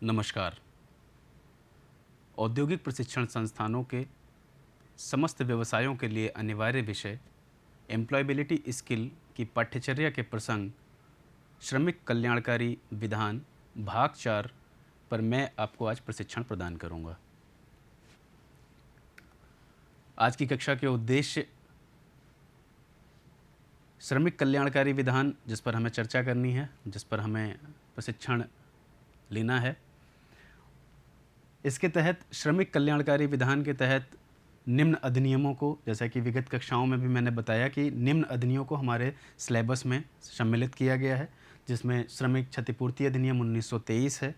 नमस्कार। औद्योगिक प्रशिक्षण संस्थानों के समस्त व्यवसायों के लिए अनिवार्य विषय एम्प्लॉयबिलिटी स्किल की पाठ्यचर्या के प्रसंग श्रमिक कल्याणकारी विधान भाग 4 पर मैं आपको आज प्रशिक्षण प्रदान करूंगा। आज की कक्षा के उद्देश्य श्रमिक कल्याणकारी विधान जिस पर हमें चर्चा करनी है, जिस पर हमें प्रशिक्षण लेना है। इसके तहत श्रमिक कल्याणकारी विधान के तहत निम्न अधिनियमों को, जैसा कि विगत कक्षाओं में भी मैंने बताया कि निम्न अधिनियमों को हमारे सिलेबस में सम्मिलित किया गया है, जिसमें श्रमिक क्षतिपूर्ति अधिनियम 1923 है,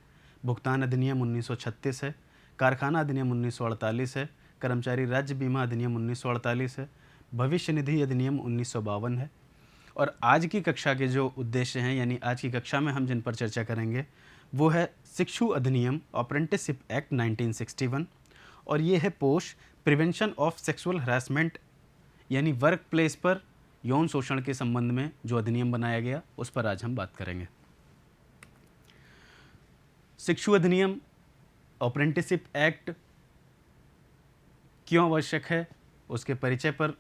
भुगतान अधिनियम 1936 है, कारखाना अधिनियम 1948 है, कर्मचारी राज्य बीमा अधिनियम 1948 है, भविष्य निधि अधिनियम 1952 है। और आज की कक्षा के जो उद्देश्य हैं, यानी आज की कक्षा में हम जिन पर चर्चा करेंगे वो है शिक्षु अधिनियम अप्रेंटिसशिप एक्ट 1961, और ये है पोष प्रिवेंशन ऑफ सेक्सुअल हरासमेंट, यानी वर्क प्लेस पर यौन शोषण के संबंध में जो अधिनियम बनाया गया उस पर आज हम बात करेंगे। शिक्षु अधिनियम अप्रेंटिसशिप एक्ट क्यों आवश्यक है उसके परिचय पर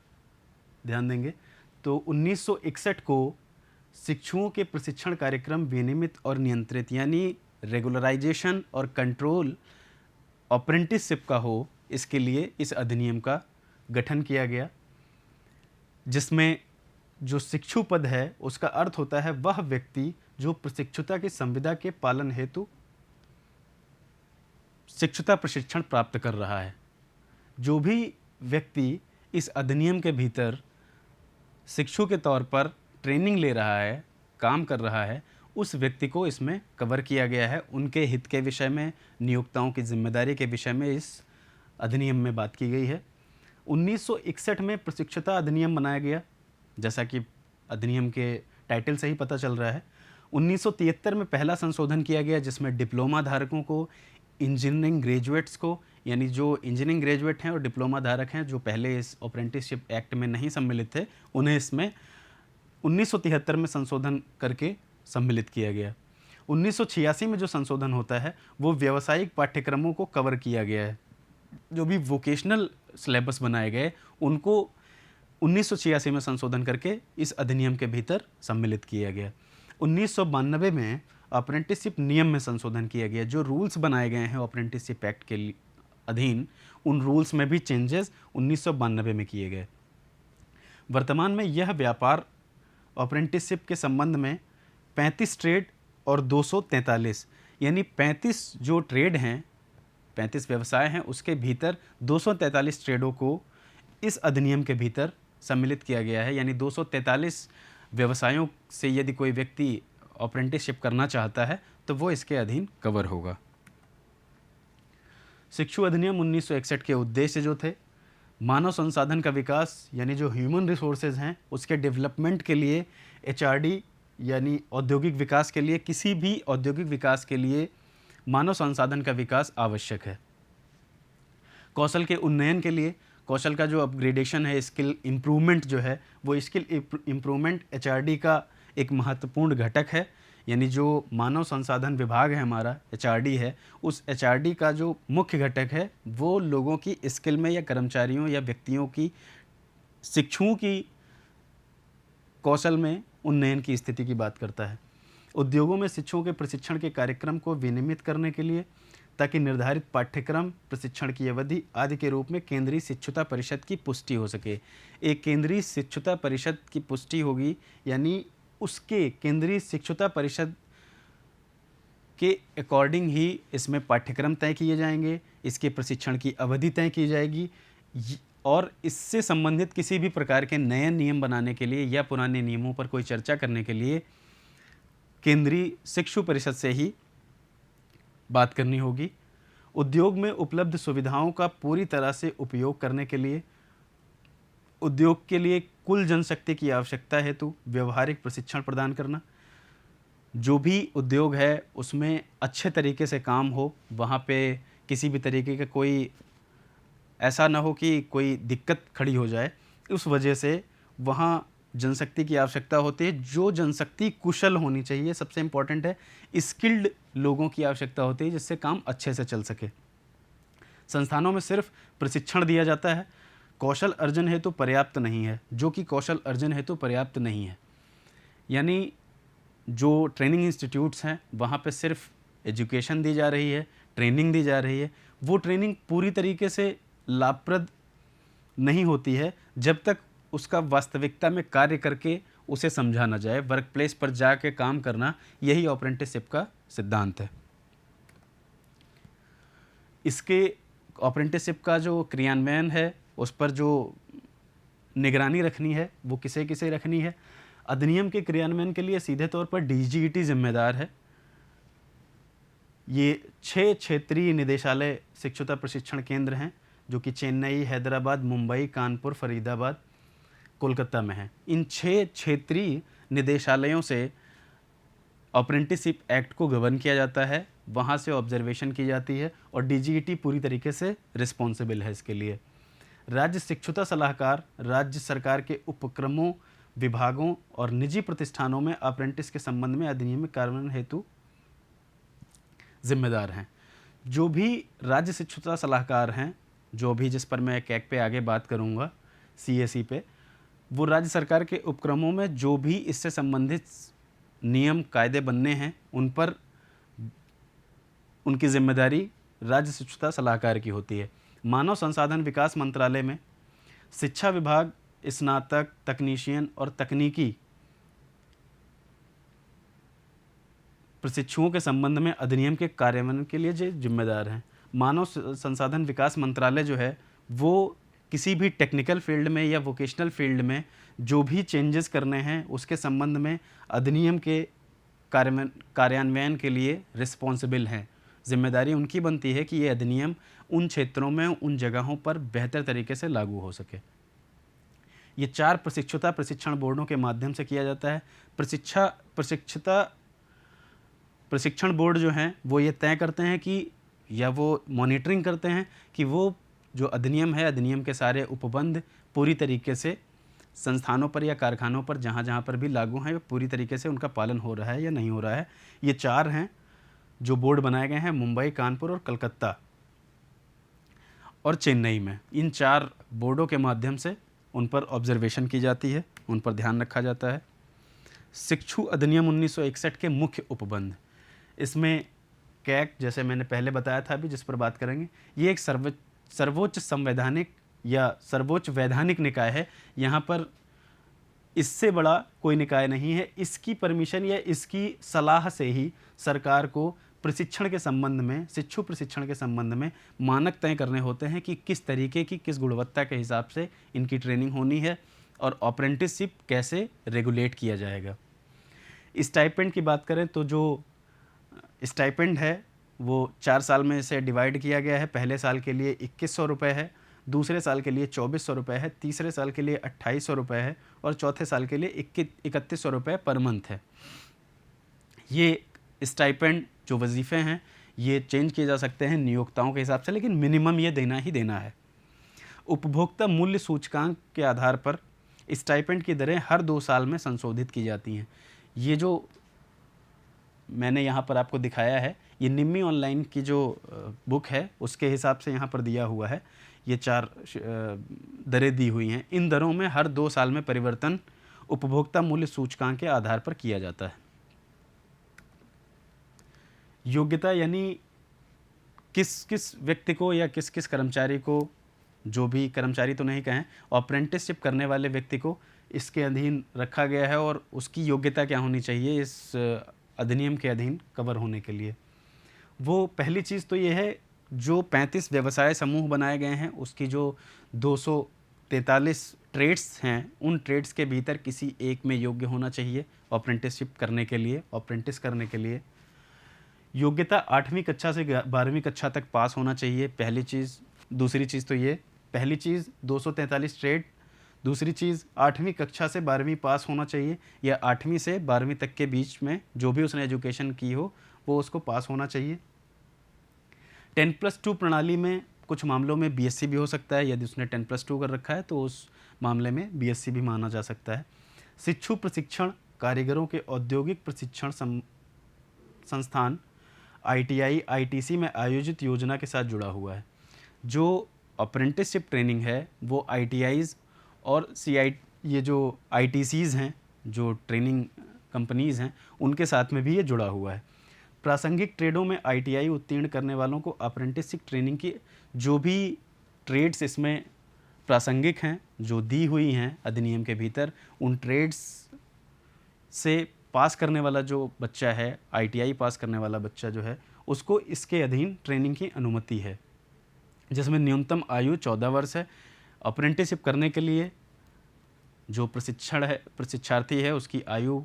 ध्यान देंगे। तो 1961 को शिक्षुओं के प्रशिक्षण कार्यक्रम विनियमित और नियंत्रित, यानी रेगुलराइजेशन और कंट्रोल अप्रेंटिसशिप का हो, इसके लिए इस अधिनियम का गठन किया गया, जिसमें जो शिक्षु पद है उसका अर्थ होता है वह व्यक्ति जो प्रशिक्षुता की संविदा के पालन हेतु शिक्षुता प्रशिक्षण प्राप्त कर रहा है। जो भी व्यक्ति इस अधिनियम के भीतर शिक्षु के तौर पर ट्रेनिंग ले रहा है, काम कर रहा है, उस व्यक्ति को इसमें कवर किया गया है। उनके हित के विषय में, नियोक्ताओं की जिम्मेदारी के विषय में इस अधिनियम में बात की गई है। 1961 में प्रशिक्षुता अधिनियम बनाया गया, जैसा कि अधिनियम के टाइटल से ही पता चल रहा है। 1973 में पहला संशोधन किया गया, जिसमें डिप्लोमा धारकों को, इंजीनियरिंग ग्रेजुएट्स को, यानी जो इंजीनियरिंग ग्रेजुएट हैं और डिप्लोमा धारक हैं जो पहले इस अप्रेंटिसशिप एक्ट में नहीं सम्मिलित थे, उन्हें इसमें 1973 में संशोधन करके सम्मिलित किया गया। 1986 में जो संशोधन होता है वो व्यावसायिक पाठ्यक्रमों को कवर किया गया है। जो भी वोकेशनल सिलेबस बनाए गए उनको 1986 में संशोधन करके इस अधिनियम के भीतर सम्मिलित किया गया। 1992 में अप्रेंटिसशिप नियम में संशोधन किया गया। जो रूल्स बनाए गए हैं अप्रेंटिसशिप एक्ट के अधीन, उन रूल्स में भी चेंजेस 1992 में किए गए। वर्तमान में यह व्यापार अप्रेंटिसशिप के संबंध में 35 ट्रेड और 243, यानी 35 जो ट्रेड हैं, 35 व्यवसाय हैं, उसके भीतर 243 ट्रेडों को इस अधिनियम के भीतर सम्मिलित किया गया है। यानी 243 व्यवसायों से यदि कोई व्यक्ति अप्रेंटिसशिप करना चाहता है तो वो इसके अधीन कवर होगा। शिक्षु अधिनियम 1961 के उद्देश्य जो थे, मानव संसाधन का विकास, यानी जो ह्यूमन रिसोर्सेज हैं उसके डेवलपमेंट के लिए एचआरडी, यानी औद्योगिक विकास के लिए, किसी भी औद्योगिक विकास के लिए मानव संसाधन का विकास आवश्यक है। कौशल के उन्नयन के लिए, कौशल का जो अपग्रेडेशन है, स्किल इम्प्रूवमेंट जो है, वो स्किल इम्प्रूवमेंट एचआरडी का एक महत्वपूर्ण घटक है। यानी जो मानव संसाधन विभाग है हमारा, एचआरडी है, उस एचआरडी का जो मुख्य घटक है वो लोगों की स्किल में या कर्मचारियों या व्यक्तियों की, शिक्षुओं की कौशल में उन्नयन की स्थिति की बात करता है। उद्योगों में शिक्षुओं के प्रशिक्षण के कार्यक्रम को विनियमित करने के लिए, ताकि निर्धारित पाठ्यक्रम, प्रशिक्षण की अवधि आदि के रूप में केंद्रीय शिक्षुता परिषद की पुष्टि हो सके। एक केंद्रीय शिक्षुता परिषद की पुष्टि होगी, यानी उसके केंद्रीय शिक्षुता परिषद के अकॉर्डिंग ही इसमें पाठ्यक्रम तय किए जाएंगे, इसके प्रशिक्षण की अवधि तय की जाएगी, और इससे संबंधित किसी भी प्रकार के नए नियम बनाने के लिए या पुराने नियमों पर कोई चर्चा करने के लिए केंद्रीय शिक्षु परिषद से ही बात करनी होगी। उद्योग में उपलब्ध सुविधाओं का पूरी तरह से उपयोग करने के लिए, उद्योग के लिए कुल जनशक्ति की आवश्यकता हेतु व्यवहारिक प्रशिक्षण प्रदान करना। जो भी उद्योग है उसमें अच्छे तरीके से काम हो, वहाँ पे किसी भी तरीके का कोई ऐसा ना हो कि कोई दिक्कत खड़ी हो जाए, उस वजह से वहाँ जनशक्ति की आवश्यकता होती है, जो जनशक्ति कुशल होनी चाहिए, सबसे इम्पॉर्टेंट है स्किल्ड लोगों की आवश्यकता होती है जिससे काम अच्छे से चल सके। संस्थानों में सिर्फ प्रशिक्षण दिया जाता है, कौशल अर्जन हेतु पर्याप्त नहीं है, जो कि कौशल अर्जन हेतु पर्याप्त नहीं है। यानी जो ट्रेनिंग इंस्टीट्यूट्स हैं वहाँ पे सिर्फ एजुकेशन दी जा रही है, ट्रेनिंग दी जा रही है, वो ट्रेनिंग पूरी तरीके से लाभप्रद नहीं होती है जब तक उसका वास्तविकता में कार्य करके उसे समझा ना जाए। वर्क प्लेस पर जाके काम करना, यही अप्रेंटिसशिप का सिद्धांत है। इसके अप्रेंटिसशिप का जो क्रियान्वयन है उस पर जो निगरानी रखनी है वो किसे किसे रखनी है। अधिनियम के क्रियान्वयन के लिए सीधे तौर पर डीजीईटी जिम्मेदार है। ये 6 क्षेत्रीय निदेशालय शिक्षुता प्रशिक्षण केंद्र हैं जो कि चेन्नई, हैदराबाद, मुंबई, कानपुर, फरीदाबाद, कोलकाता में हैं। इन 6 क्षेत्रीय निदेशालयों से अप्रेंटिसशिप एक्ट को गवर्न किया जाता है, वहाँ से ऑब्जर्वेशन की जाती है और डीजीईटी पूरी तरीके से रिस्पॉन्सिबल है इसके लिए। राज्य शिक्षुता सलाहकार राज्य सरकार के उपक्रमों, विभागों और निजी प्रतिष्ठानों में अप्रेंटिस के संबंध में अधिनियम कार्यान्वयन हेतु जिम्मेदार हैं। जो भी राज्य शिक्षुता सलाहकार हैं, जो भी जिस पर मैं कैक पे आगे बात करूंगा, सीएसी पे, वो राज्य सरकार के उपक्रमों में जो भी इससे संबंधित नियम कायदे बनने हैं उन पर उनकी जिम्मेदारी राज्य शिक्षुता सलाहकार की होती है। मानव संसाधन विकास मंत्रालय में शिक्षा विभाग स्नातक, तकनीशियन और तकनीकी प्रशिक्षुओं के संबंध में अधिनियम के कार्यान्वयन के लिए जिम्मेदार हैं। मानव संसाधन विकास मंत्रालय जो है वो किसी भी टेक्निकल फील्ड में या वोकेशनल फील्ड में जो भी चेंजेस करने हैं उसके संबंध में अधिनियम के कार्यान्वयन के लिए रिस्पॉन्सिबल हैं। जिम्मेदारी उनकी बनती है कि ये अधिनियम उन क्षेत्रों में, उन जगहों पर बेहतर तरीके से लागू हो सके। ये 4 प्रशिक्षुता प्रशिक्षण बोर्डों के माध्यम से किया जाता है। प्रशिक्षुता प्रशिक्षण बोर्ड जो हैं वो ये तय करते हैं कि, या वो मॉनिटरिंग करते हैं कि वो जो अधिनियम है, अधिनियम के सारे उपबंध पूरी तरीके से संस्थानों पर या कारखानों पर जहाँ जहाँ पर भी लागू हैं पूरी तरीके से उनका पालन हो रहा है या नहीं हो रहा है। ये 4 हैं जो बोर्ड बनाए गए हैं मुंबई, कानपुर और कलकत्ता और चेन्नई में। इन 4 बोर्डों के माध्यम से उन पर ऑब्जर्वेशन की जाती है, उन पर ध्यान रखा जाता है। शिक्षु अधिनियम 1961 के मुख्य उपबंध, इसमें कैक, जैसे मैंने पहले बताया था अभी जिस पर बात करेंगे, ये एक सर्वोच्च संवैधानिक या सर्वोच्च वैधानिक निकाय है। यहाँ पर इससे बड़ा कोई निकाय नहीं है। इसकी परमिशन या इसकी सलाह से ही सरकार को प्रशिक्षण के संबंध में, शिक्षु प्रशिक्षण के संबंध में मानक तय करने होते हैं कि किस तरीके की, किस गुणवत्ता के हिसाब से इनकी ट्रेनिंग होनी है और अप्रेंटिसशिप कैसे रेगुलेट किया जाएगा। स्टाइपेंड की बात करें तो जो स्टाइपेंड है वो 4 साल में इसे डिवाइड किया गया है। पहले साल के लिए 2100 रुपये है, दूसरे साल के लिए 2400 रुपये है, तीसरे साल के लिए 2800 रुपये है और चौथे साल के लिए 3100 रुपये पर मंथ है। ये स्टाइपेंड जो वजीफ़े हैं ये चेंज किए जा सकते हैं नियोक्ताओं के हिसाब से, लेकिन मिनिमम ये देना ही देना है। उपभोक्ता मूल्य सूचकांक के आधार पर स्टाइपेंड की दरें हर 2 साल में संशोधित की जाती हैं। ये जो मैंने यहाँ पर आपको दिखाया है, ये निम्मी ऑनलाइन की जो बुक है उसके हिसाब से यहाँ पर दिया हुआ है। ये 4 दरें दी हुई हैं। इन दरों में हर 2 साल में परिवर्तन उपभोक्ता मूल्य सूचकांक के आधार पर किया जाता है। योग्यता यानी किस किस व्यक्ति को या किस किस कर्मचारी को, जो भी कर्मचारी तो नहीं कहें, अप्रेंटिसशिप करने वाले व्यक्ति को इसके अधीन रखा गया है और उसकी योग्यता क्या होनी चाहिए इस अधिनियम के अधीन कवर होने के लिए। वो पहली चीज़ तो ये है, जो 35 व्यवसाय समूह बनाए गए हैं उसकी जो 243 ट्रेड्स हैं, उन ट्रेड्स के भीतर किसी एक में योग्य होना चाहिए अप्रेंटिसशिप करने के लिए, अप्रेंटिस करने के लिए। योग्यता 8वीं कक्षा से 12वीं कक्षा तक पास होना चाहिए, पहली चीज़। दूसरी चीज़ तो ये, पहली चीज़ 243 ट्रेड, दूसरी चीज़ 8वीं कक्षा से 12वीं पास होना चाहिए या 8वीं से 12वीं तक के बीच में जो भी उसने एजुकेशन की हो वो उसको पास होना चाहिए। 10+2 प्रणाली में कुछ मामलों में बीएससी भी हो सकता है। यदि उसने 10+2 कर रखा है तो उस मामले में बीएससी भी माना जा सकता है। शिक्षु प्रशिक्षण कारीगरों के औद्योगिक प्रशिक्षण संस्थान ITI ITC में आयोजित योजना के साथ जुड़ा हुआ है। जो अप्रेंटिसशिप ट्रेनिंग है वो ITIs और CI ये जो ITCs हैं, जो ट्रेनिंग कंपनीज़ हैं, उनके साथ में भी ये जुड़ा हुआ है। प्रासंगिक ट्रेडों में ITI उत्तीर्ण करने वालों को अप्रेंटिसशिप ट्रेनिंग की जो भी ट्रेड्स इसमें प्रासंगिक हैं, जो दी हुई हैं अधिनियम के भीतर, उन ट्रेड्स से पास करने वाला जो बच्चा है, ITI पास करने वाला बच्चा जो है, उसको इसके अधीन ट्रेनिंग की अनुमति है, जिसमें न्यूनतम आयु 14 वर्ष है। अप्रेंटिसशिप करने के लिए जो प्रशिक्षार्थी है उसकी आयु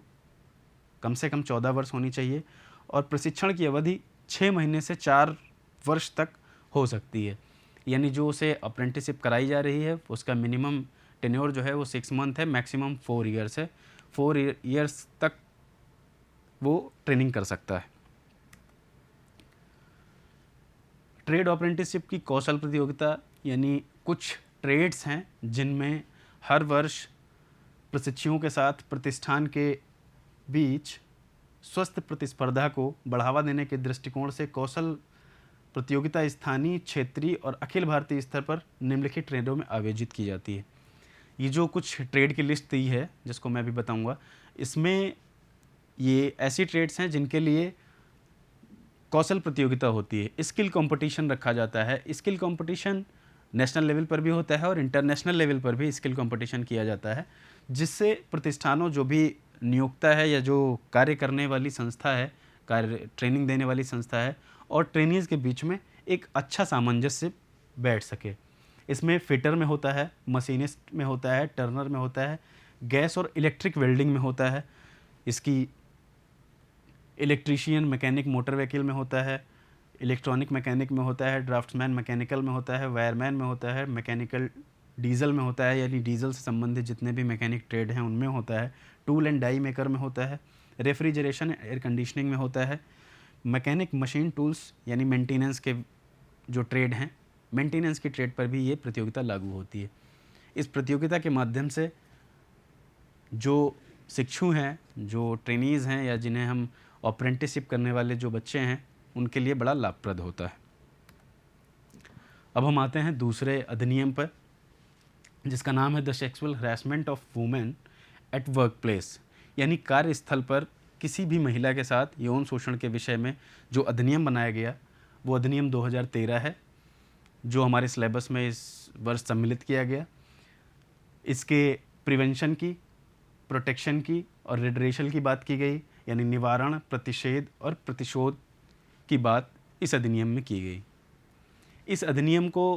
कम से कम 14 वर्ष होनी चाहिए और प्रशिक्षण की अवधि 6 महीने से 4 वर्ष तक हो सकती है। यानी जो उसे अप्रेंटिसशिप कराई जा रही है उसका मिनिमम टेन्योर जो है वो 6 मंथ है, मैक्सिमम 4 ईयर्स है। 4 ईयर्स तक वो ट्रेनिंग कर सकता है। ट्रेड अप्रेंटिसशिप की कौशल प्रतियोगिता, यानी कुछ ट्रेड्स हैं जिनमें हर वर्ष प्रशिक्षुओं के साथ प्रतिष्ठान के बीच स्वस्थ प्रतिस्पर्धा को बढ़ावा देने के दृष्टिकोण से कौशल प्रतियोगिता स्थानीय, क्षेत्रीय और अखिल भारतीय स्तर पर निम्नलिखित ट्रेडों में आयोजित की जाती है। ये जो कुछ ट्रेड की लिस्ट दी है, जिसको मैं भी बताऊंगा, इसमें ये ऐसी ट्रेड्स हैं जिनके लिए कौशल प्रतियोगिता होती है, स्किल कंपटीशन रखा जाता है। स्किल कंपटीशन नेशनल लेवल पर भी होता है और इंटरनेशनल लेवल पर भी स्किल कंपटीशन किया जाता है, जिससे प्रतिष्ठानों जो भी नियोक्ता है या जो कार्य करने वाली संस्था है, कार्य ट्रेनिंग देने वाली संस्था है, और ट्रेनीज़ के बीच में एक अच्छा सामंजस्य बैठ सके। इसमें फिटर में होता है, मशीनिस्ट में होता है, टर्नर में होता है, गैस और इलेक्ट्रिक वेल्डिंग में होता है, इसकी इलेक्ट्रीशियन मैकेनिक मोटर व्हीकल में होता है, इलेक्ट्रॉनिक मैकेनिक में होता है, ड्राफ्ट्समैन मैकेनिकल में होता है, वायरमैन में होता है, मैकेनिकल डीजल में होता है, यानी डीजल से संबंधित जितने भी मैकेनिक ट्रेड हैं उनमें होता है, टूल एंड डाई मेकर में होता है, रेफ्रिजरेशन एयर कंडीशनिंग में होता है, मैकेनिक मशीन टूल्स यानी मेंटेनेंस के जो ट्रेड हैं, मेंटेनेंस की ट्रेड पर भी ये प्रतियोगिता लागू होती है। इस प्रतियोगिता के माध्यम से जो शिक्षु हैं, जो ट्रेनीज़ हैं या जिन्हें हम अप्रेंटिसशिप करने वाले जो बच्चे हैं, उनके लिए बड़ा लाभप्रद होता है। अब हम आते हैं दूसरे अधिनियम पर, जिसका नाम है the sexual harassment of women at work place, यानी कार्यस्थल पर किसी भी महिला के साथ यौन शोषण के विषय में जो अधिनियम बनाया गया वो अधिनियम 2013 है, जो हमारे सिलेबस में इस वर्ष सम्मिलित किया गया। इसके प्रिवेंशन की, प्रोटेक्शन की और रिड्रेशल की बात की गई, यानी निवारण, प्रतिषेध और प्रतिशोध की बात इस अधिनियम में की गई। इस अधिनियम को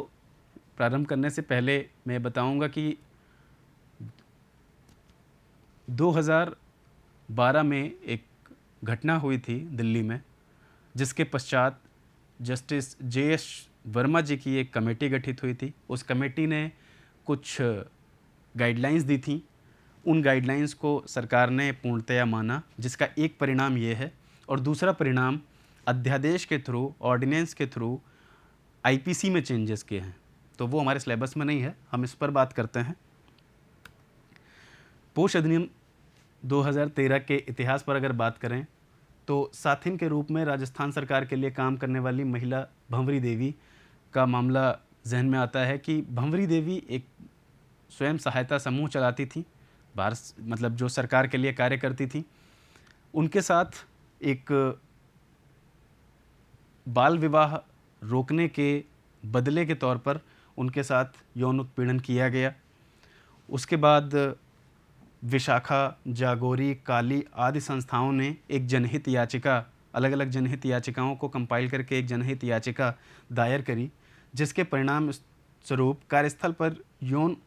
प्रारंभ करने से पहले मैं बताऊंगा कि 2012 में एक घटना हुई थी दिल्ली में, जिसके पश्चात जस्टिस JS वर्मा जी की एक कमेटी गठित हुई थी। उस कमेटी ने कुछ गाइडलाइंस दी थी। उन गाइडलाइंस को सरकार ने पूर्णतया माना, जिसका एक परिणाम ये है, और दूसरा परिणाम अध्यादेश के थ्रू, ऑर्डिनेंस के थ्रू IPC में चेंजेस किए हैं। तो वो हमारे सिलेबस में नहीं है, हम इस पर बात करते हैं। पोष अधिनियम 2013 के इतिहास पर अगर बात करें तो साथिन के रूप में राजस्थान सरकार के लिए काम करने वाली महिला भंवरी देवी का मामला जहन में आता है कि भंवरी देवी एक स्वयं सहायता समूह चलाती थी, मतलब जो सरकार के लिए कार्य करती थी। उनके साथ एक बाल विवाह रोकने के बदले के तौर पर उनके साथ यौन उत्पीड़न किया गया। उसके बाद विशाखा, जागोरी, काली आदि संस्थाओं ने एक जनहित याचिका, अलग अलग जनहित याचिकाओं को कंपाइल करके एक जनहित याचिका दायर करी, जिसके परिणाम स्वरूप कार्यस्थल पर यौन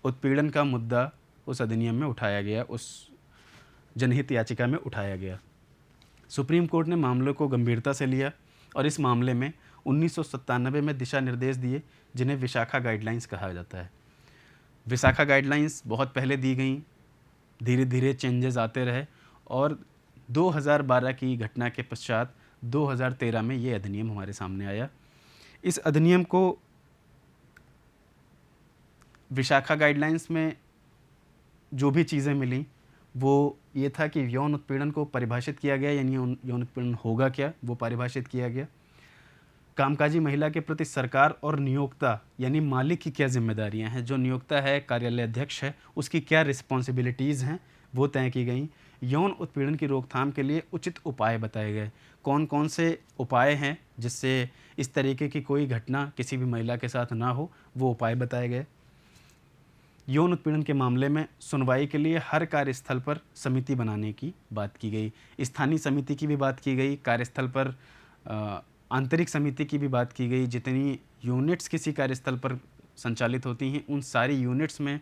उत्पीड़न का मुद्दा उस अधिनियम में उठाया गया, उस जनहित याचिका में उठाया गया। सुप्रीम कोर्ट ने मामलों को गंभीरता से लिया और इस मामले में 1997 में दिशा निर्देश दिए, जिन्हें विशाखा गाइडलाइंस कहा जाता है। विशाखा गाइडलाइंस बहुत पहले दी गई, धीरे धीरे चेंजेस आते रहे और 2012 की घटना के पश्चात 2013 में ये अधिनियम हमारे सामने आया। इस अधिनियम को विशाखा गाइडलाइंस में जो भी चीज़ें मिली वो ये था कि यौन उत्पीड़न को परिभाषित किया गया, यानी यौन उत्पीड़न होगा क्या वो परिभाषित किया गया। कामकाजी महिला के प्रति सरकार और नियोक्ता यानी मालिक की क्या जिम्मेदारियां हैं, जो नियोक्ता है, कार्यालय अध्यक्ष है, उसकी क्या रिस्पॉन्सिबिलिटीज़ हैं वो तय की गई। यौन उत्पीड़न की रोकथाम के लिए उचित उपाय बताए गए, कौन कौन से उपाय हैं जिससे इस तरीके की कोई घटना किसी भी महिला के साथ ना हो, वो उपाय बताए गए। यौन उत्पीड़न के मामले में सुनवाई के लिए हर कार्यस्थल पर समिति बनाने की बात की गई, स्थानीय समिति की भी बात की गई, कार्यस्थल पर आंतरिक समिति की भी बात की गई। जितनी यूनिट्स किसी कार्यस्थल पर संचालित होती हैं उन सारी यूनिट्स में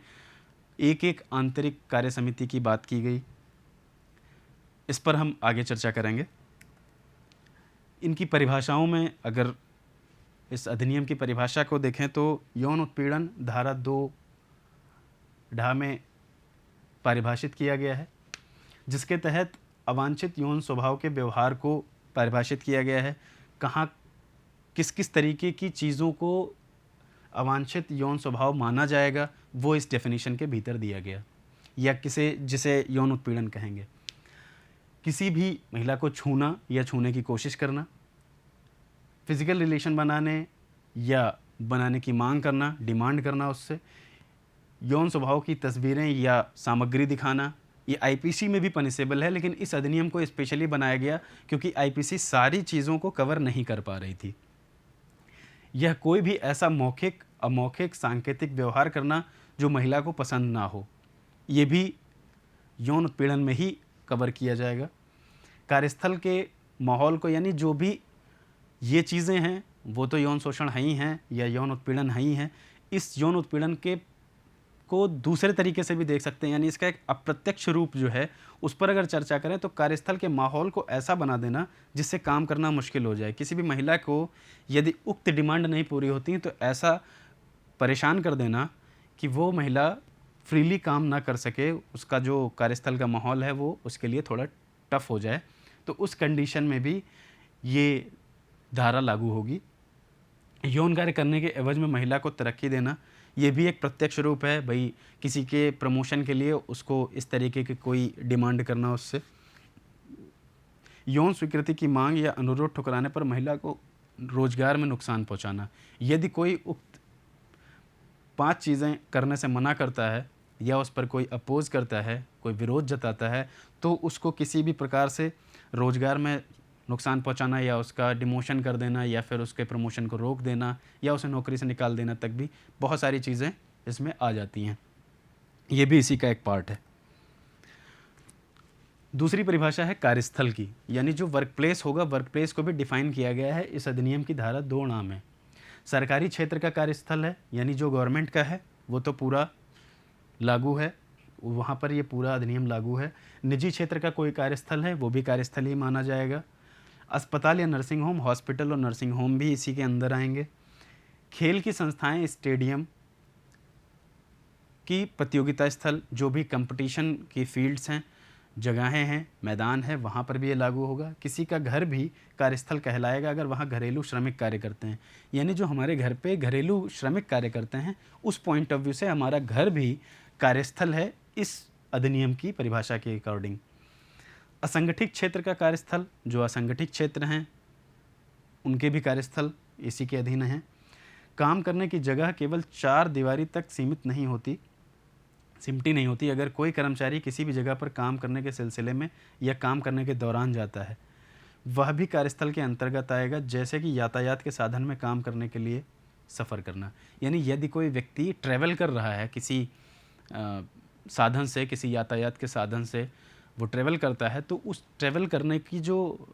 एक एक आंतरिक कार्य समिति की बात की गई। इस पर हम आगे चर्चा करेंगे। इनकी परिभाषाओं में अगर इस अधिनियम की परिभाषा को देखें तो यौन उत्पीड़न धारा 2 में परिभाषित किया गया है, जिसके तहत अवांछित यौन स्वभाव के व्यवहार को परिभाषित किया गया है। कहाँ किस किस तरीके की चीज़ों को अवांछित यौन स्वभाव माना जाएगा वो इस डेफिनेशन के भीतर दिया गया, या जिसे यौन उत्पीड़न कहेंगे। किसी भी महिला को छूना या छूने की कोशिश करना, फिजिकल रिलेशन बनाने या बनाने की मांग करना, डिमांड करना उससे, यौन स्वभाव की तस्वीरें या सामग्री दिखाना, ये आईपीसी में भी पनिशेबल है, लेकिन इस अधिनियम को स्पेशली बनाया गया क्योंकि आईपीसी सारी चीज़ों को कवर नहीं कर पा रही थी। यह कोई भी ऐसा मौखिक अमौखिक सांकेतिक व्यवहार करना जो महिला को पसंद ना हो, ये भी यौन उत्पीड़न में ही कवर किया जाएगा। कार्यस्थल के माहौल को, यानी जो भी ये चीज़ें हैं वो तो यौन शोषण है ही हैं या यौन उत्पीड़न है ही हैं। इस यौन उत्पीड़न को दूसरे तरीके से भी देख सकते हैं, यानी इसका एक अप्रत्यक्ष रूप जो है उस पर अगर चर्चा करें तो कार्यस्थल के माहौल को ऐसा बना देना जिससे काम करना मुश्किल हो जाए। किसी भी महिला को यदि उक्त डिमांड नहीं पूरी होती तो ऐसा परेशान कर देना कि वो महिला फ्रीली काम ना कर सके, उसका जो कार्यस्थल का माहौल है वो उसके लिए थोड़ा टफ हो जाए, तो उस कंडीशन में भी ये धारा लागू होगी। यौन कार्य करने के एवज में महिला को तरक्की देना, ये भी एक प्रत्यक्ष रूप है। भाई किसी के प्रमोशन के लिए उसको इस तरीके की कोई डिमांड करना उससे। यौन स्वीकृति की मांग या अनुरोध ठुकराने पर महिला को रोजगार में नुकसान पहुंचाना, यदि कोई उक्त 5 चीज़ें करने से मना करता है या उस पर कोई अपोज करता है, कोई विरोध जताता है, तो उसको किसी भी प्रकार से रोजगार में नुकसान पहुंचाना या उसका डिमोशन कर देना या फिर उसके प्रमोशन को रोक देना या उसे नौकरी से निकाल देना तक भी बहुत सारी चीज़ें इसमें आ जाती हैं। ये भी इसी का एक पार्ट है। दूसरी परिभाषा है कार्यस्थल की, यानी जो वर्क प्लेस होगा, वर्क प्लेस को भी डिफाइन किया गया है इस अधिनियम की धारा 2 में। सरकारी क्षेत्र का कार्यस्थल है, यानी जो गवर्नमेंट का है वो तो पूरा लागू है, वहाँ पर ये पूरा अधिनियम लागू है। निजी क्षेत्र का कोई कार्यस्थल है वो भी कार्यस्थल ही माना जाएगा। अस्पताल या नर्सिंग होम, हॉस्पिटल और नर्सिंग होम भी इसी के अंदर आएंगे। खेल की संस्थाएं, स्टेडियम की प्रतियोगिता स्थल, जो भी कंपटीशन की फील्ड्स हैं, जगहें हैं, मैदान है, वहाँ पर भी ये लागू होगा। किसी का घर भी कार्यस्थल कहलाएगा अगर वहाँ घरेलू श्रमिक कार्य करते हैं, यानी जो हमारे घर पे घरेलू श्रमिक कार्य करते हैं उस पॉइंट ऑफ व्यू से हमारा घर भी कार्यस्थल है इस अधिनियम की परिभाषा के अकॉर्डिंग। असंगठित क्षेत्र का कार्यस्थल, जो असंगठित क्षेत्र हैं उनके भी कार्यस्थल इसी के अधीन हैं। काम करने की जगह केवल 4 दीवारी तक सिमटी नहीं होती। अगर कोई कर्मचारी किसी भी जगह पर काम करने के सिलसिले में या काम करने के दौरान जाता है वह भी कार्यस्थल के अंतर्गत आएगा, जैसे कि यातायात के साधन में काम करने के लिए सफ़र करना। यानी यदि कोई व्यक्ति ट्रैवल कर रहा है किसी साधन से, किसी यातायात के साधन से वो ट्रैवल करता है, तो उस ट्रैवल करने की जो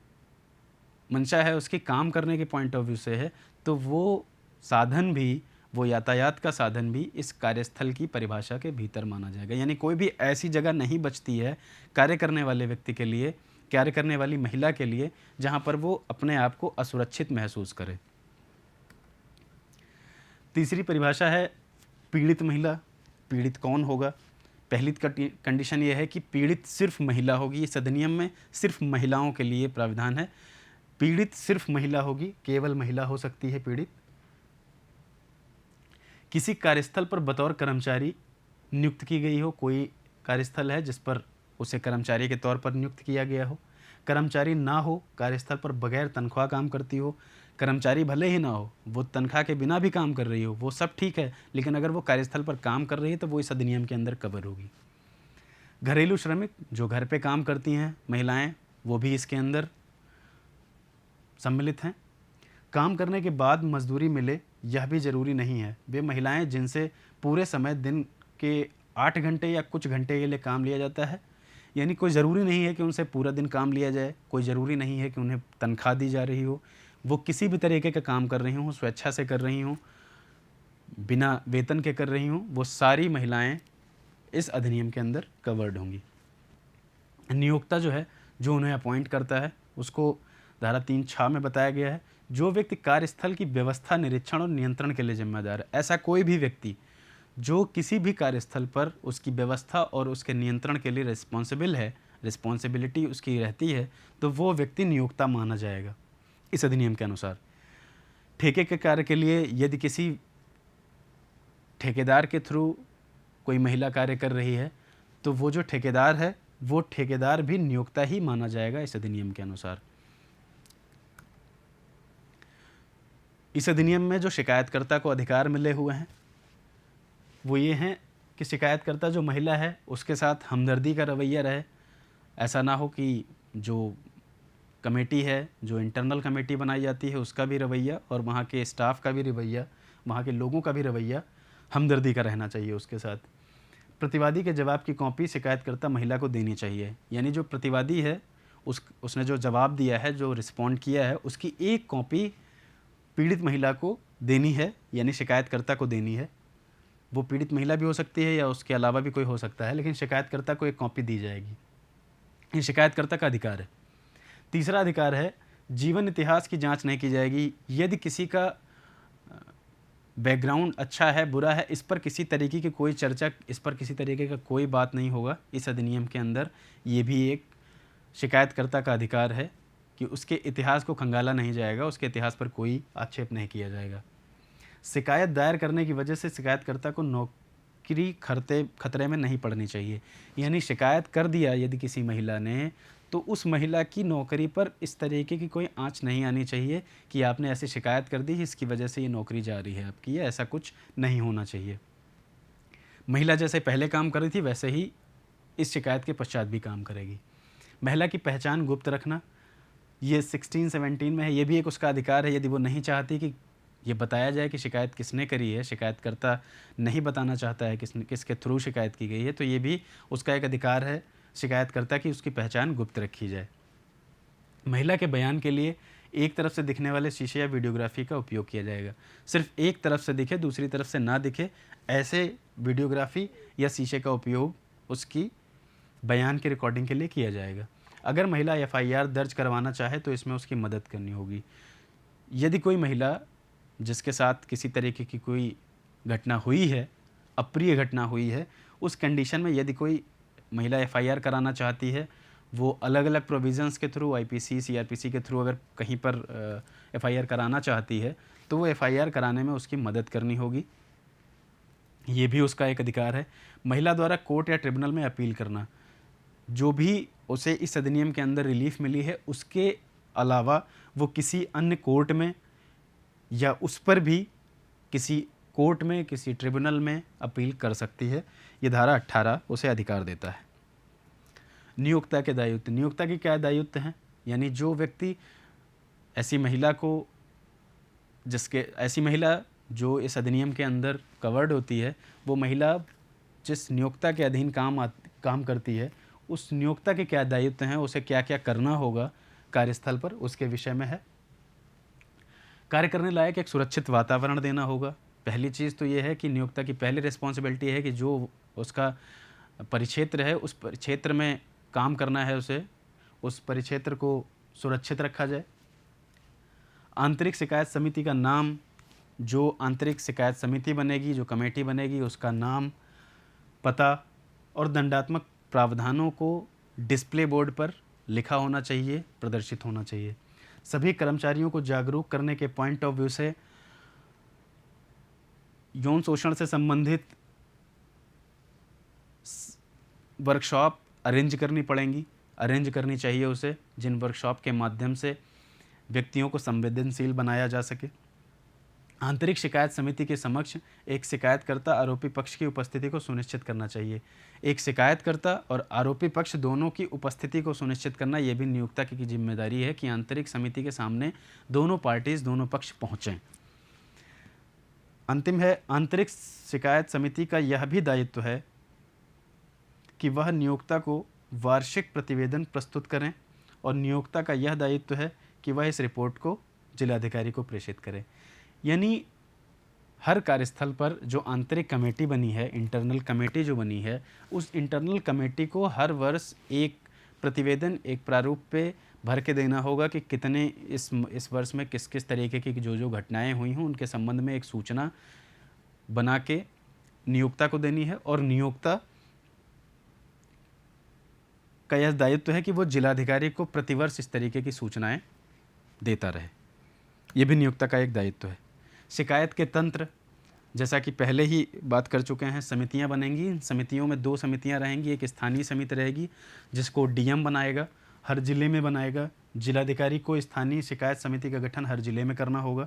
मंशा है उसकी काम करने के पॉइंट ऑफ व्यू से है, तो वो साधन भी, वो यातायात का साधन भी इस कार्यस्थल की परिभाषा के भीतर माना जाएगा। यानी कोई भी ऐसी जगह नहीं बचती है कार्य करने वाले व्यक्ति के लिए, कार्य करने वाली महिला के लिए, जहाँ पर वो अपने आप को असुरक्षित महसूस करे। तीसरी परिभाषा है पीड़ित महिला। पीड़ित कौन होगा? पहली कंडीशन ये है कि पीड़ित सिर्फ महिला होगी। इस अधिनियम में सिर्फ महिलाओं के लिए प्रावधान है। पीड़ित सिर्फ महिला होगी, केवल महिला हो सकती है पीड़ित। किसी कार्यस्थल पर बतौर कर्मचारी नियुक्त की गई हो, कोई कार्यस्थल है जिस पर उसे कर्मचारी के तौर पर नियुक्त किया गया हो। कर्मचारी ना हो, कार्यस्थल पर बगैर तनख्वाह काम करती हो। कर्मचारी भले ही ना हो, वो तनख्वाह के बिना भी काम कर रही हो, वो सब ठीक है, लेकिन अगर वो कार्यस्थल पर काम कर रही है तो वो इस अधिनियम के अंदर कवर होगी। घरेलू श्रमिक, जो घर पे काम करती हैं महिलाएं, वो भी इसके अंदर सम्मिलित हैं। काम करने के बाद मजदूरी मिले यह भी ज़रूरी नहीं है। वे महिलाएं जिनसे पूरे समय दिन के 8 घंटे या कुछ घंटे के लिए काम लिया जाता है, यानी कोई ज़रूरी नहीं है कि उनसे पूरा दिन काम लिया जाए, कोई ज़रूरी नहीं है कि उन्हें तनख्वाह दी जा रही हो, वो किसी भी तरीके का काम कर रही हों, स्वेच्छा से कर रही हों, बिना वेतन के कर रही हों, वो सारी महिलाएं इस अधिनियम के अंदर कवर्ड होंगी। नियोक्ता जो है, जो उन्हें अपॉइंट करता है, उसको धारा 3(6) में बताया गया है, जो व्यक्ति कार्यस्थल की व्यवस्था, निरीक्षण और नियंत्रण के लिए जिम्मेदार है। ऐसा कोई भी व्यक्ति जो किसी भी कार्यस्थल पर उसकी व्यवस्था और उसके नियंत्रण के लिए रिस्पॉन्सिबल है, रिस्पॉन्सिबिलिटी उसकी रहती है, तो वो व्यक्ति नियोक्ता माना जाएगा इस अधिनियम के अनुसार। ठेके के कार्य के लिए यदि किसी ठेकेदार के थ्रू कोई महिला कार्य कर रही है, तो वो जो ठेकेदार है, वो ठेकेदार भी नियोक्ता ही माना जाएगा इस अधिनियम के अनुसार। इस अधिनियम में जो शिकायतकर्ता को अधिकार मिले हुए हैं वो ये हैं कि शिकायतकर्ता जो महिला है उसके साथ हमदर्दी का रवैया रहे। ऐसा ना हो कि जो कमेटी है, जो इंटरनल कमेटी बनाई जाती है, उसका भी रवैया और वहाँ के स्टाफ का भी रवैया, वहाँ के लोगों का भी रवैया हमदर्दी का रहना चाहिए उसके साथ। प्रतिवादी के जवाब की कॉपी शिकायतकर्ता महिला को देनी चाहिए, यानी जो प्रतिवादी है उसने जो जवाब दिया है, जो रिस्पॉन्ड किया है, उसकी एक कॉपी पीड़ित महिला को देनी है, यानी शिकायतकर्ता को देनी है। वो पीड़ित महिला भी हो सकती है या उसके अलावा भी कोई हो सकता है, लेकिन शिकायतकर्ता को एक कॉपी दी जाएगी। ये शिकायतकर्ता का अधिकार है। तीसरा अधिकार है, जीवन इतिहास की जांच नहीं की जाएगी। यदि किसी का बैकग्राउंड अच्छा है, बुरा है, इस पर किसी तरीके की कोई चर्चा, इस पर किसी तरीके का कोई बात नहीं होगा इस अधिनियम के अंदर। ये भी एक शिकायतकर्ता का अधिकार है कि उसके इतिहास को खंगाला नहीं जाएगा, उसके इतिहास पर कोई आक्षेप नहीं किया जाएगा। शिकायत दायर करने की वजह से शिकायतकर्ता को नौकरी खतरे में नहीं पड़नी चाहिए, यानी शिकायत कर दिया यदि किसी महिला ने, तो उस महिला की नौकरी पर इस तरीके की कोई आंच नहीं आनी चाहिए कि आपने ऐसी शिकायत कर दी, इसकी वजह से ये नौकरी जा रही है आपकी, ऐसा कुछ नहीं होना चाहिए। महिला जैसे पहले काम कर रही थी वैसे ही इस शिकायत के पश्चात भी काम करेगी। महिला की पहचान गुप्त रखना, ये 16-17 में है, ये भी एक उसका अधिकार है। यदि वो नहीं चाहती कि ये बताया जाए कि शिकायत किसने करी है, शिकायतकर्ता नहीं बताना चाहता है किसके थ्रू शिकायत की गई है, तो ये भी उसका एक अधिकार है शिकायतकर्ता की उसकी पहचान गुप्त रखी जाए। महिला के बयान के लिए एक तरफ से दिखने वाले शीशे या वीडियोग्राफी का उपयोग किया जाएगा। सिर्फ एक तरफ से दिखे, दूसरी तरफ से ना दिखे, ऐसे वीडियोग्राफी या शीशे का उपयोग उसकी बयान की रिकॉर्डिंग के लिए किया जाएगा। अगर महिला FIR दर्ज करवाना चाहे तो इसमें उसकी मदद करनी होगी। यदि कोई महिला जिसके साथ किसी तरीके की कोई घटना हुई है, अप्रिय घटना हुई है, उस कंडीशन में यदि कोई महिला FIR कराना चाहती है, वो अलग अलग प्रोविज़न्स के थ्रू, IPC CRPC के थ्रू अगर कहीं पर FIR कराना चाहती है, तो वो FIR कराने में उसकी मदद करनी होगी। ये भी उसका एक अधिकार है। महिला द्वारा कोर्ट या ट्रिब्यूनल में अपील करना, जो भी उसे इस अधिनियम के अंदर रिलीफ मिली है, उसके अलावा वो किसी अन्य कोर्ट में या उस पर भी किसी कोर्ट में, किसी ट्रिब्यूनल में अपील कर सकती है। ये धारा 18 उसे अधिकार देता है। नियोक्ता के दायित्व, नियोक्ता के क्या दायित्व हैं, यानी जो व्यक्ति ऐसी महिला जो इस अधिनियम के अंदर कवर्ड होती है, वो महिला जिस नियोक्ता के अधीन काम करती है, उस नियोक्ता के क्या दायित्व हैं, उसे क्या क्या करना होगा कार्यस्थल पर, उसके विषय में है। कार्य करने लायक एक सुरक्षित वातावरण देना होगा। पहली चीज़ तो ये है कि नियोक्ता की पहली रिस्पॉन्सिबिलिटी है कि जो उसका परिक्षेत्र है, उस परिक्षेत्र में काम करना है, उस परिक्षेत्र को सुरक्षित रखा जाए। आंतरिक शिकायत समिति का नाम, जो आंतरिक शिकायत समिति बनेगी, जो कमेटी बनेगी, उसका नाम, पता और दंडात्मक प्रावधानों को डिस्प्ले बोर्ड पर लिखा होना चाहिए, प्रदर्शित होना चाहिए। सभी कर्मचारियों को जागरूक करने के पॉइंट ऑफ व्यू से यौन शोषण से संबंधित वर्कशॉप अरेंज करनी चाहिए उसे, जिन वर्कशॉप के माध्यम से व्यक्तियों को संवेदनशील बनाया जा सके। आंतरिक शिकायत समिति के समक्ष एक शिकायतकर्ता आरोपी पक्ष की उपस्थिति को सुनिश्चित करना चाहिए। एक शिकायतकर्ता और आरोपी पक्ष दोनों की उपस्थिति को सुनिश्चित करना यह भी नियोक्ता की जिम्मेदारी है कि आंतरिक समिति के सामने दोनों पक्ष पहुँचें। अंतिम है, आंतरिक शिकायत समिति का यह भी दायित्व है कि वह नियोक्ता को वार्षिक प्रतिवेदन प्रस्तुत करें और नियोक्ता का यह दायित्व है कि वह इस रिपोर्ट को जिलाधिकारी को प्रेषित करें। यानी हर कार्यस्थल पर जो आंतरिक कमेटी बनी है, इंटरनल कमेटी जो बनी है, उस इंटरनल कमेटी को हर वर्ष एक प्रतिवेदन, एक प्रारूप पे भर के देना होगा कि कितने इस वर्ष में किस किस तरीके की जो घटनाएं हुई हों उनके संबंध में एक सूचना बना के नियोक्ता को देनी है। और नियोक्ता का यह दायित्व है कि वो जिलाधिकारी को प्रतिवर्ष इस तरीके की सूचनाएं देता रहे। ये भी नियोक्ता का एक दायित्व है। शिकायत के तंत्र, जैसा कि पहले ही बात कर चुके हैं, समितियां बनेंगी। इन समितियों में 2 समितियां रहेंगी। एक स्थानीय समिति रहेगी जिसको डीएम बनाएगा, हर जिले में बनाएगा। जिलाधिकारी को स्थानीय शिकायत समिति का गठन हर जिले में करना होगा।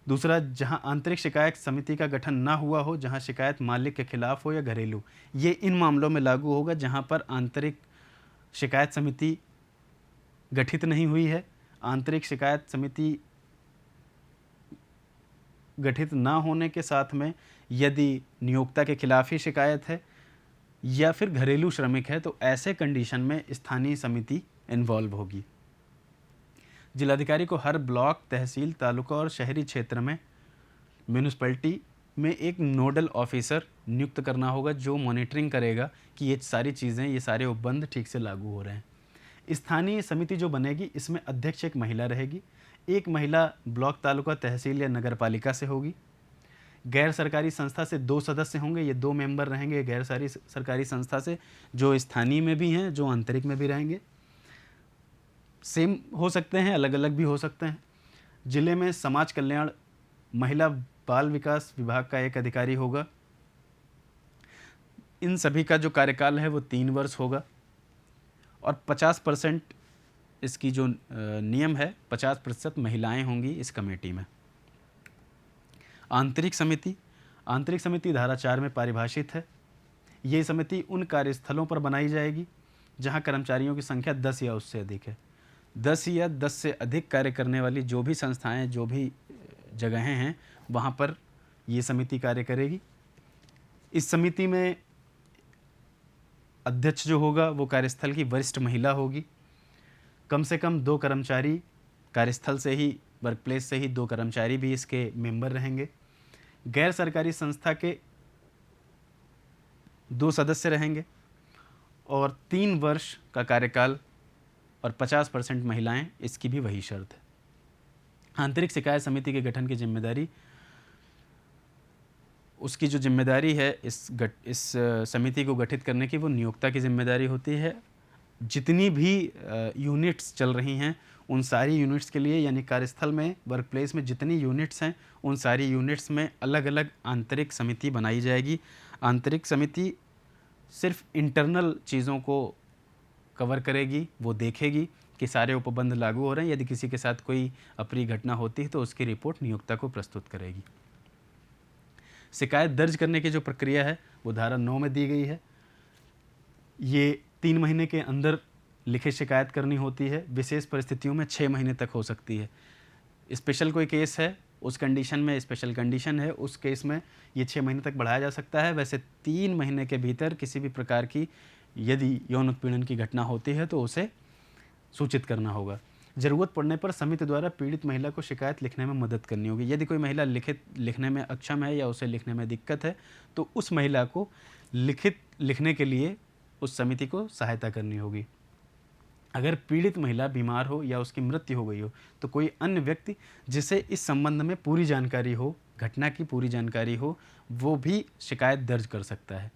दूसरा, जहां आंतरिक शिकायत समिति का गठन ना हुआ हो, जहां शिकायत मालिक के खिलाफ हो या घरेलू, ये इन मामलों में लागू होगा जहां पर आंतरिक शिकायत समिति गठित नहीं हुई है। आंतरिक शिकायत समिति गठित ना होने के साथ में यदि नियोक्ता के खिलाफ ही शिकायत है या फिर घरेलू श्रमिक है, तो ऐसे कंडीशन में स्थानीय समिति इन्वॉल्व होगी। जिलाधिकारी को हर ब्लॉक, तहसील, तालुका और शहरी क्षेत्र में म्यूनिसिपैलिटी में एक नोडल ऑफिसर नियुक्त करना होगा जो मॉनिटरिंग करेगा कि ये सारी चीज़ें, ये सारे उपबंध ठीक से लागू हो रहे हैं। स्थानीय समिति जो बनेगी, इसमें अध्यक्ष एक महिला रहेगी। एक महिला ब्लॉक, तालुका, तहसील या नगर पालिका से होगी। गैर सरकारी संस्था से 2 सदस्य होंगे। ये 2 मेंबर रहेंगे गैर सरकारी संस्था से, जो स्थानीय में भी हैं, जो आंतरिक में भी रहेंगे। सेम हो सकते हैं, अलग अलग भी हो सकते हैं। जिले में समाज कल्याण, महिला बाल विकास विभाग का एक अधिकारी होगा। इन सभी का जो कार्यकाल है वो 3 वर्ष होगा और 50% इसकी जो नियम है, 50% महिलाएं होंगी इस कमेटी में। आंतरिक समिति धारा 4 में परिभाषित है। ये समिति उन कार्यस्थलों पर बनाई जाएगी जहां कर्मचारियों की संख्या 10 या उससे अधिक है। 10 या 10 से अधिक कार्य करने वाली जो भी संस्थाएं, जो भी जगहें हैं, वहां पर ये समिति कार्य करेगी। इस समिति में अध्यक्ष जो होगा वो कार्यस्थल की वरिष्ठ महिला होगी। कम से कम 2 कर्मचारी कार्यस्थल से ही, वर्क प्लेस से ही 2 कर्मचारी भी इसके मेंबर रहेंगे। गैर सरकारी संस्था के 2 सदस्य रहेंगे और 3 वर्ष का कार्यकाल और 50% महिलाएं, इसकी भी वही शर्त है। आंतरिक शिकायत समिति के गठन की जिम्मेदारी, उसकी जो जिम्मेदारी है इस समिति को गठित करने की, वो नियोक्ता की जिम्मेदारी होती है। जितनी भी यूनिट्स चल रही हैं उन सारी यूनिट्स के लिए, यानी कार्यस्थल में, वर्क प्लेस में जितनी यूनिट्स हैं उन सारी यूनिट्स में अलग अलग आंतरिक समिति बनाई जाएगी। आंतरिक समिति सिर्फ इंटरनल चीज़ों को कवर करेगी, वो देखेगी कि सारे उपबंध लागू हो रहे हैं। यदि किसी के साथ कोई अप्रिय घटना होती है तो उसकी रिपोर्ट नियोक्ता को प्रस्तुत करेगी। शिकायत दर्ज करने की जो प्रक्रिया है वो धारा 9 में दी गई है। ये 3 महीने के अंदर लिखित शिकायत करनी होती है। विशेष परिस्थितियों में 6 महीने तक हो सकती है। स्पेशल कोई केस है, उस कंडीशन में, स्पेशल कंडीशन है, उस केस में ये 6 महीने तक बढ़ाया जा सकता है। वैसे 3 महीने के भीतर किसी भी प्रकार की यदि यौन उत्पीड़न की घटना होती है तो उसे सूचित करना होगा। ज़रूरत पड़ने पर समिति द्वारा पीड़ित महिला को शिकायत लिखने में मदद करनी होगी। यदि कोई महिला लिखने में अक्षम है या उसे लिखने में दिक्कत है तो उस महिला को लिखित लिखने के लिए उस समिति को सहायता करनी होगी। अगर पीड़ित महिला बीमार हो या उसकी मृत्यु हो गई हो तो कोई अन्य व्यक्ति जिसे इस संबंध में पूरी जानकारी हो, घटना की पूरी जानकारी हो, वो भी शिकायत दर्ज कर सकता है।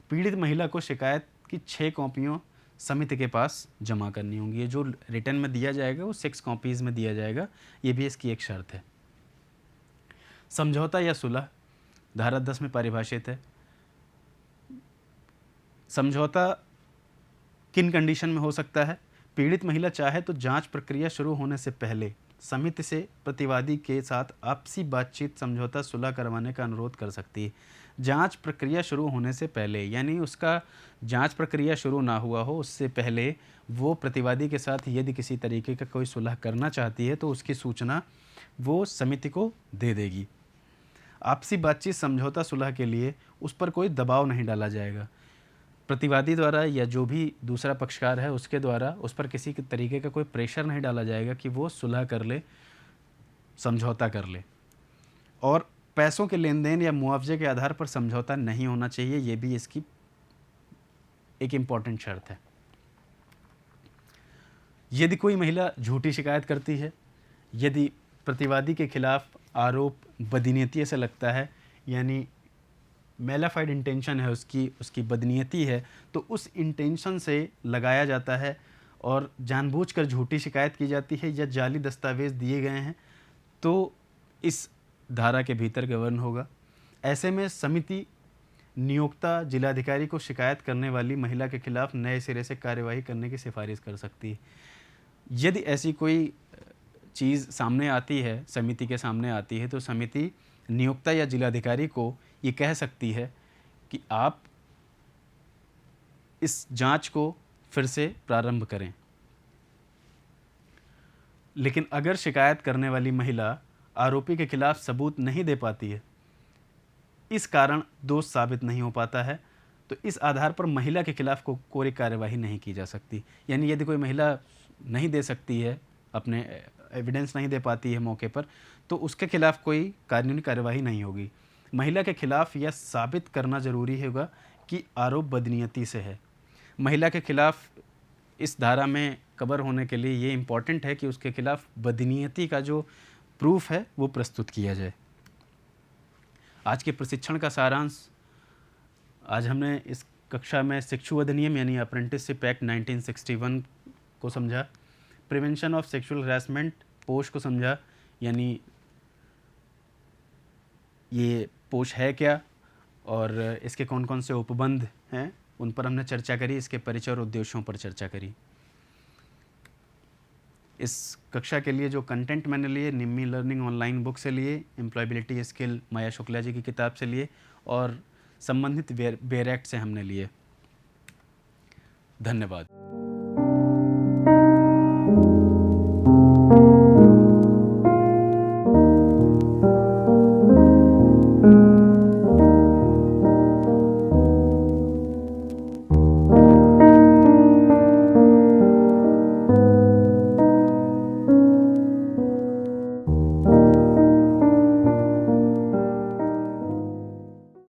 पीड़ित महिला को शिकायत की 6 कॉपियों समिति के पास जमा करनी होंगी। ये जो रिटर्न में दिया जाएगा वो 6 कॉपीज़ में दिया जाएगा। ये भी इसकी एक शर्त है। समझौता या सुलह धारा 10 में परिभाषित है। समझौता किन कंडीशन में हो सकता है? पीड़ित महिला चाहे तो जांच प्रक्रिया शुरू होने से पहले समिति से प्रतिवादी के साथ आपसी बातचीत, समझौता, सुलह करवाने का अनुरोध कर सकती है। जांच प्रक्रिया शुरू होने से पहले यानी उसका जांच प्रक्रिया शुरू ना हुआ हो उससे पहले वो प्रतिवादी के साथ यदि किसी तरीके का कोई सुलह करना चाहती है तो उसकी सूचना वो समिति को दे देगी। आपसी बातचीत, समझौता, सुलह के लिए उस पर कोई दबाव नहीं डाला जाएगा। प्रतिवादी द्वारा या जो भी दूसरा पक्षकार है उसके द्वारा उस पर किसी तरीके का कोई प्रेशर नहीं डाला जाएगा कि वो सुलह कर ले, समझौता कर ले। और पैसों के लेन देन या मुआवजे के आधार पर समझौता नहीं होना चाहिए, ये भी इसकी एक इम्पॉर्टेंट शर्त है। यदि कोई महिला झूठी शिकायत करती है, यदि प्रतिवादी के खिलाफ आरोप बदनीयती से लगता है, यानी मेलाफाइड इंटेंशन है उसकी बदनीयती है, तो उस इंटेंशन से लगाया जाता है और जानबूझकर झूठी शिकायत की जाती है या जाली दस्तावेज़ दिए गए हैं, तो इस धारा के भीतर गवर्न होगा। ऐसे में समिति नियोक्ता जिलाधिकारी को शिकायत करने वाली महिला के खिलाफ नए सिरे से कार्यवाही करने की सिफारिश कर सकती है। यदि ऐसी कोई चीज़ सामने आती है, समिति के सामने आती है, तो समिति नियोक्ता या जिलाधिकारी को ये कह सकती है कि आप इस जांच को फिर से प्रारंभ करें। लेकिन अगर शिकायत करने वाली महिला आरोपी के खिलाफ सबूत नहीं दे पाती है, इस कारण दोष साबित नहीं हो पाता है, तो इस आधार पर महिला के खिलाफ कोई कार्यवाही नहीं की जा सकती। यानी यदि कोई महिला नहीं दे सकती है, अपने एविडेंस नहीं दे पाती है मौके पर, तो उसके खिलाफ कोई कानूनी कार्यवाही नहीं होगी। महिला के खिलाफ यह साबित करना ज़रूरी होगा कि आरोप बदनीयती से है। महिला के खिलाफ इस धारा में कवर होने के लिए ये इम्पॉर्टेंट है कि उसके खिलाफ बदनीयती का जो प्रूफ है वो प्रस्तुत किया जाए। आज के प्रशिक्षण का सारांश, आज हमने इस कक्षा में शिक्षु अधिनियम यानी अप्रेंटिसशिप एक्ट 1961 को समझा, प्रिवेंशन ऑफ सेक्सुअल हैरेसमेंट पोश को समझा, यानी ये पोश है क्या और इसके कौन कौन से उपबंध हैं उन पर हमने चर्चा करी, इसके परिचय और उद्देश्यों पर चर्चा करी। इस कक्षा के लिए जो कंटेंट मैंने लिए निम्मी लर्निंग ऑनलाइन बुक से लिए, एम्प्लॉयबिलिटी स्किल माया शुक्ला जी की किताब से लिए और संबंधित बेयर एक्ट से हमने लिए। धन्यवाद।